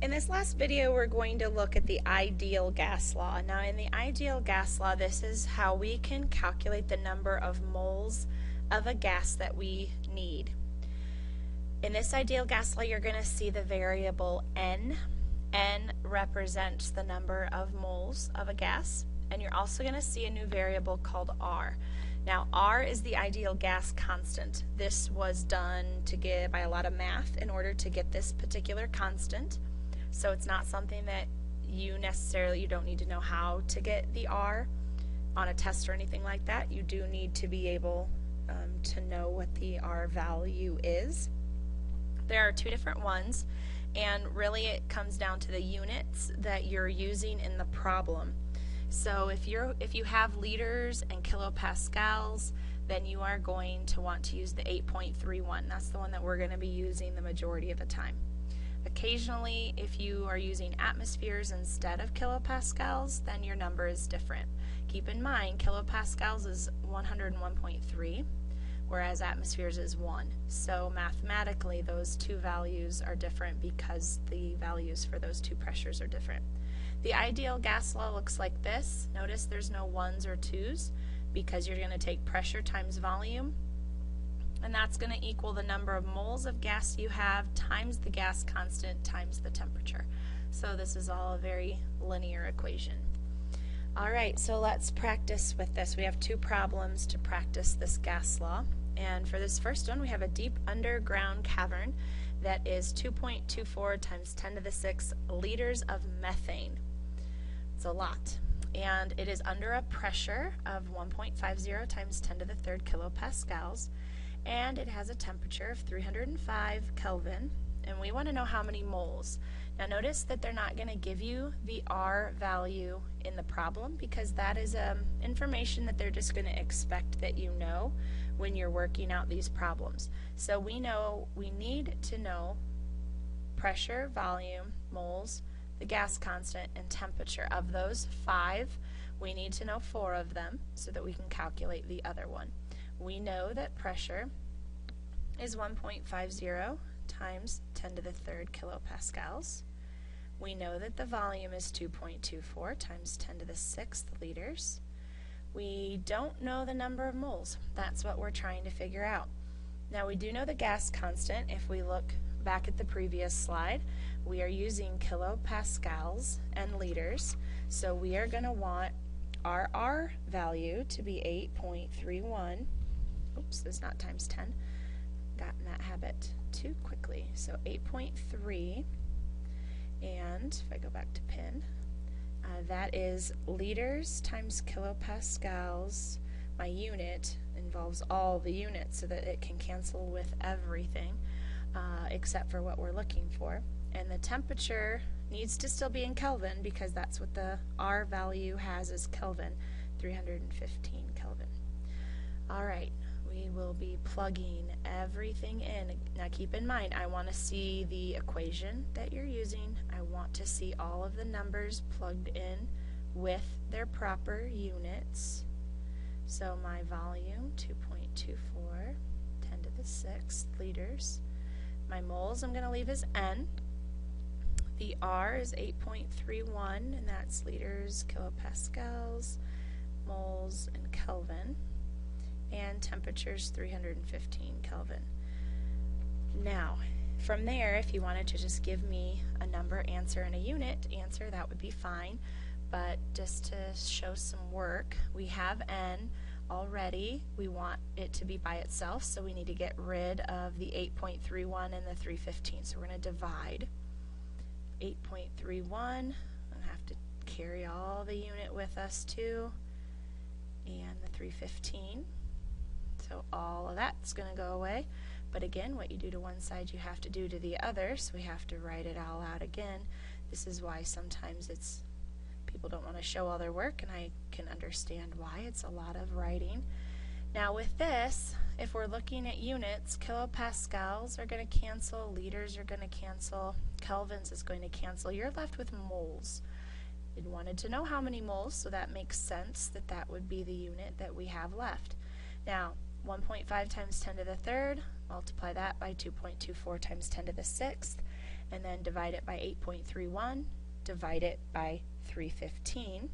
In this last video, we're going to look at the ideal gas law. Now, in the ideal gas law, this is how we can calculate the number of moles of a gas that we need. In this ideal gas law, you're going to see the variable N. N represents the number of moles of a gas, and you're also going to see a new variable called R. Now, R is the ideal gas constant. This was done by a lot of math in order to get this particular constant. So it's not something that you don't need to know how to get the R on a test or anything like that. You do need to be able to know what the R value is. There are two different ones, and really it comes down to the units that you're using in the problem. So if you have liters and kilopascals, then you are going to want to use the 8.31. That's the one that we're going to be using the majority of the time. Occasionally, if you are using atmospheres instead of kilopascals, then your number is different. Keep in mind, kilopascals is 101.3, whereas atmospheres is 1. So mathematically, those two values are different because the values for those two pressures are different. The ideal gas law looks like this. Notice there's no 1s or 2s because you're going to take pressure times volume, and that's going to equal the number of moles of gas you have times the gas constant times the temperature. So this is all a very linear equation. Alright, so let's practice with this. We have two problems to practice this gas law. And for this first one, we have a deep underground cavern that is 2.24 times 10 to the 6 liters of methane. It's a lot. And it is under a pressure of 1.50 times 10 to the 3rd kilopascals. And it has a temperature of 305 Kelvin, and we want to know how many moles. Now notice that they're not going to give you the R value in the problem because that is information that they're just going to expect that you know when you're working out these problems. So we need to know pressure, volume, moles, the gas constant, and temperature. Of those 5, we need to know 4 of them so that we can calculate the other one. We know that pressure is 1.50 times 10 to the 3rd kilopascals. We know that the volume is 2.24 times 10 to the 6th liters. We don't know the number of moles. That's what we're trying to figure out. Now we do know the gas constant. If we look back at the previous slide, we are using kilopascals and liters, so we are going to want our R value to be 8.31. Oops, that's not times 10. Got in that habit too quickly. So 8.3, and if I go back to PIN, that is liters times kilopascals. My unit involves all the units so that it can cancel with everything except for what we're looking for. And the temperature needs to still be in Kelvin because that's what the R value has is Kelvin, 315 Kelvin. Alright, we will be plugging everything in. Now keep in mind, I want to see the equation that you're using. I want to see all of the numbers plugged in with their proper units. So my volume, 2.24, 10 to the 6th liters. My moles I'm going to leave as N. The R is 8.31, and that's liters, kilopascals, moles, and Kelvin. And temperature's 315 Kelvin. Now, from there, if you wanted to just give me a number, answer, and a unit answer, that would be fine. But just to show some work, we have N already. We want it to be by itself, so we need to get rid of the 8.31 and the 315. So we're going to divide 8.31. I'm going to have to carry all the unit with us too, and the 315. So all of that's going to go away. But again, what you do to one side you have to do to the other, so we have to write it all out again. This is why sometimes people don't want to show all their work, and I can understand why. It's a lot of writing. Now with this, if we're looking at units, kilopascals are going to cancel, liters are going to cancel, kelvins is going to cancel. You're left with moles. You wanted to know how many moles, so that makes sense that that would be the unit that we have left. Now, 1.5 times 10 to the 3rd, multiply that by 2.24 times 10 to the 6th, and then divide it by 8.31, divide it by 315,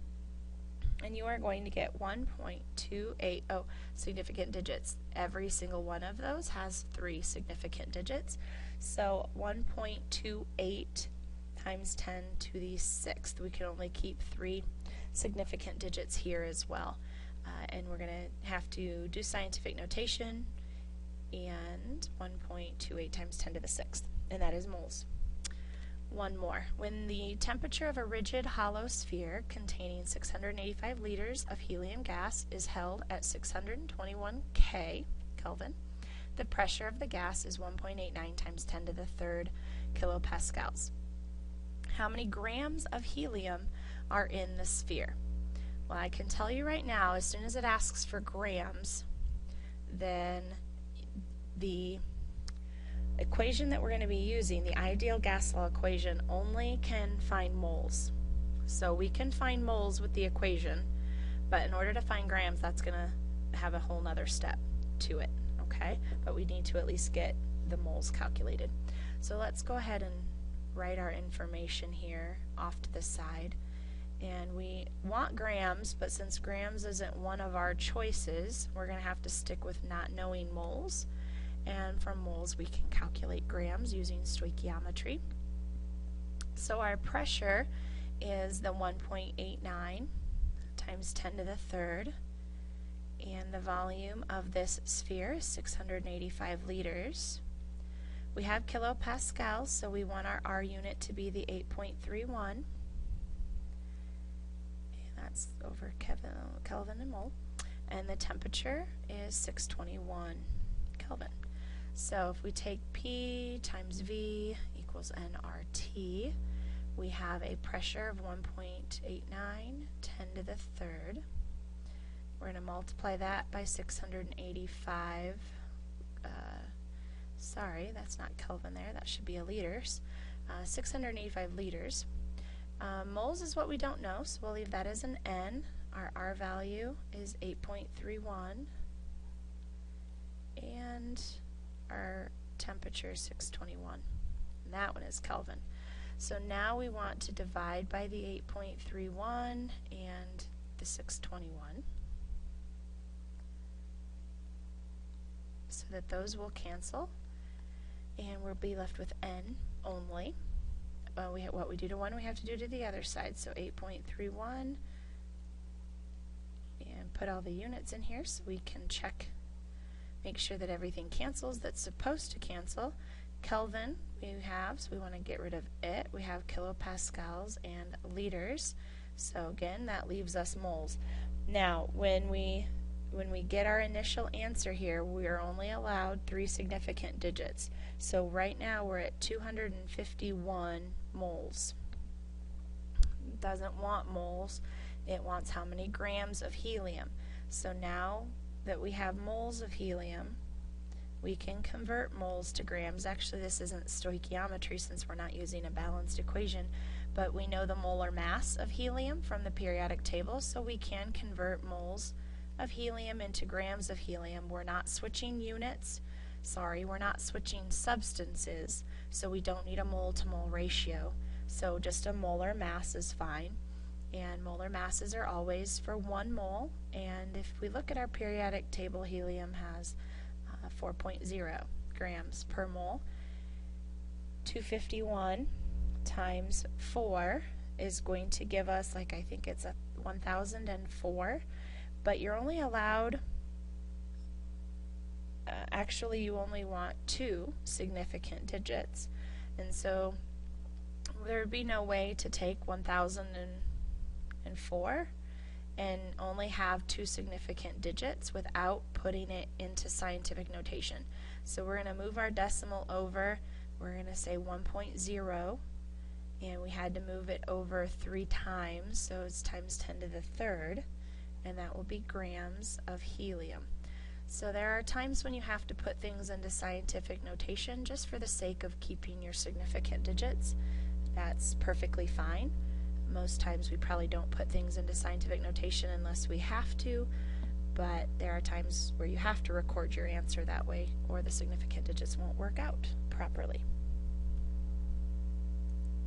and you are going to get 1.280 significant digits. Every single one of those has 3 significant digits. So 1.28 times 10 to the 6th. We can only keep 3 significant digits here as well. And we're going to have to do scientific notation, and 1.28 times 10 to the 6th, and that is moles. One more. When the temperature of a rigid hollow sphere containing 685 liters of helium gas is held at 621 Kelvin, the pressure of the gas is 1.89 times 10 to the 3rd kilopascals. How many grams of helium are in the sphere? Well, I can tell you right now, as soon as it asks for grams, then the equation that we're going to be using, the ideal gas law equation, only can find moles. So we can find moles with the equation, but in order to find grams, that's going to have a whole nother step to it, okay? But we need to at least get the moles calculated. So let's go ahead and write our information here off to the side. And we want grams, but since grams isn't one of our choices, we're going to have to stick with not knowing moles. And from moles we can calculate grams using stoichiometry. So our pressure is the 1.89 times 10 to the 3rd, and the volume of this sphere is 685 liters. We have kilopascals, so we want our R unit to be the 8.31, and that's over Kelvin and mole, and the temperature is 621 Kelvin. So if we take P times V equals nRT, we have a pressure of 1.89, 10 to the 3rd. We're going to multiply that by 685. Sorry, that's not Kelvin there. That should be a liters. 685 liters. Moles is what we don't know, so we'll leave that as an N. Our R value is 8.31. And our temperature is 621. And that one is Kelvin. So now we want to divide by the 8.31 and the 621, so that those will cancel, and we'll be left with N only. What we do to one, we have to do to the other side. So 8.31, and put all the units in here so we can check, make sure that everything cancels that's supposed to cancel. Kelvin we have, so we want to get rid of it. We have kilopascals and liters. So again, that leaves us moles. Now, when we get our initial answer here, we are only allowed 3 significant digits. So right now we're at 251 moles. It doesn't want moles, it wants how many grams of helium. So now that we have moles of helium, we can convert moles to grams. Actually, this isn't stoichiometry since we're not using a balanced equation, but we know the molar mass of helium from the periodic table, so we can convert moles of helium into grams of helium. We're not switching units. Sorry, we're not switching substances, so we don't need a mole to mole ratio. So just a molar mass is fine. And molar masses are always for 1 mole, and if we look at our periodic table, helium has 4.0 grams per mole. 251 times 4 is going to give us, like, I think it's a 1004, but you're only allowed, actually you only want 2 significant digits, and so there would be no way to take 1004 and only have 2 significant digits without putting it into scientific notation. So we're going to move our decimal over. We're going to say 1.0, and we had to move it over 3 times, so it's times 10 to the 3rd, and that will be grams of helium. So there are times when you have to put things into scientific notation just for the sake of keeping your significant digits. That's perfectly fine. Most times we probably don't put things into scientific notation unless we have to, but there are times where you have to record your answer that way or the significant digits won't work out properly.